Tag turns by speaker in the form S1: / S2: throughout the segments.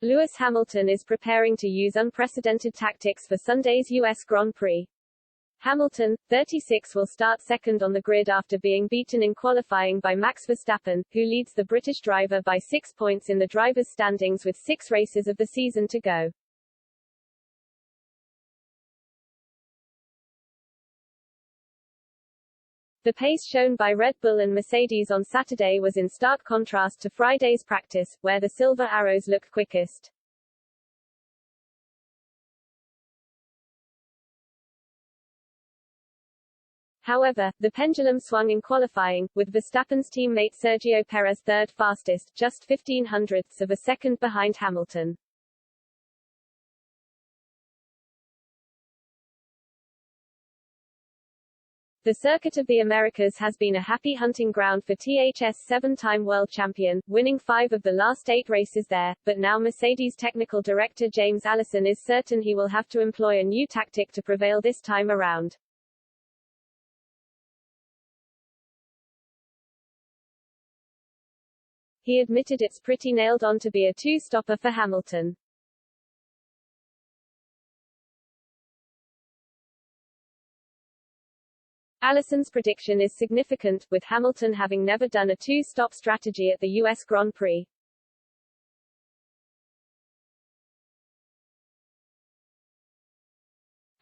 S1: Lewis Hamilton is preparing to use unprecedented tactics for Sunday's US Grand Prix. Hamilton, 36, will start second on the grid after being beaten in qualifying by Max Verstappen, who leads the British driver by 6 points in the drivers' standings with 6 races of the season to go. The pace shown by Red Bull and Mercedes on Saturday was in stark contrast to Friday's practice, where the Silver Arrows looked quickest. However, the pendulum swung in qualifying, with Verstappen's teammate Sergio Perez third fastest, just 0.15 of a second behind Hamilton. The Circuit of the Americas has been a happy hunting ground for THS 7-time world champion, winning 5 of the last 8 races there, but now Mercedes technical director James Allison is certain he will have to employ a new tactic to prevail this time around. He admitted it's pretty nailed on to be a two-stopper for Hamilton. Allison's prediction is significant, with Hamilton having never done a two-stop strategy at the US Grand Prix.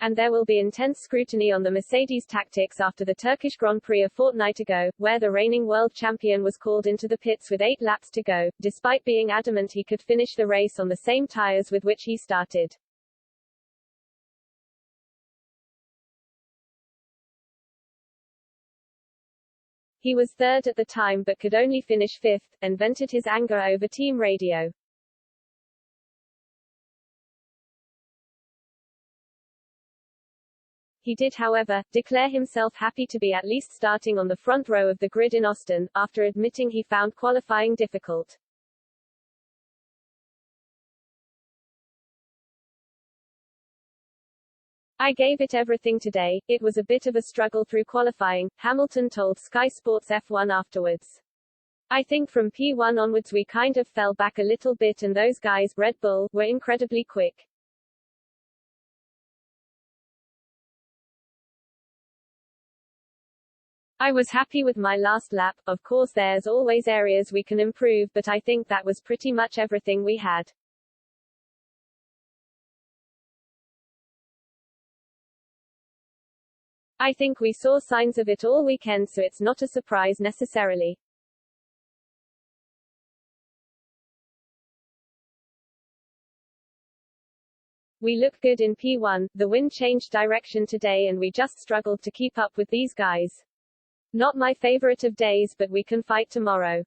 S1: And there will be intense scrutiny on the Mercedes tactics after the Turkish Grand Prix a fortnight ago, where the reigning world champion was called into the pits with 8 laps to go, despite being adamant he could finish the race on the same tires with which he started. He was third at the time but could only finish 5th, and vented his anger over team radio. He did, however, declare himself happy to be at least starting on the front row of the grid in Austin, after admitting he found qualifying difficult. I gave it everything today. It was a bit of a struggle through qualifying, Hamilton told Sky Sports F1 afterwards. I think from P1 onwards we kind of fell back a little bit and those guys, Red Bull, were incredibly quick. I was happy with my last lap. Of course there's always areas we can improve, but I think that was pretty much everything we had. I think we saw signs of it all weekend, so it's not a surprise necessarily. We look good in P1, the wind changed direction today and we just struggled to keep up with these guys. Not my favorite of days, but we can fight tomorrow.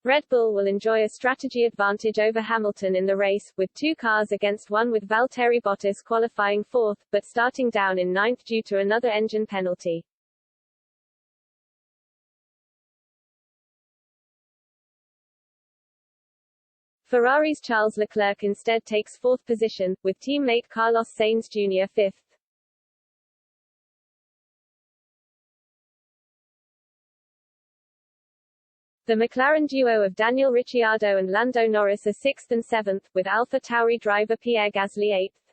S1: Red Bull will enjoy a strategy advantage over Hamilton in the race, with 2 cars against 1 with Valtteri Bottas qualifying 4th, but starting down in 9th due to another engine penalty. Ferrari's Charles Leclerc instead takes 4th position, with teammate Carlos Sainz Jr. 5th. The McLaren duo of Daniel Ricciardo and Lando Norris are 6th and 7th, with AlphaTauri driver Pierre Gasly 8th.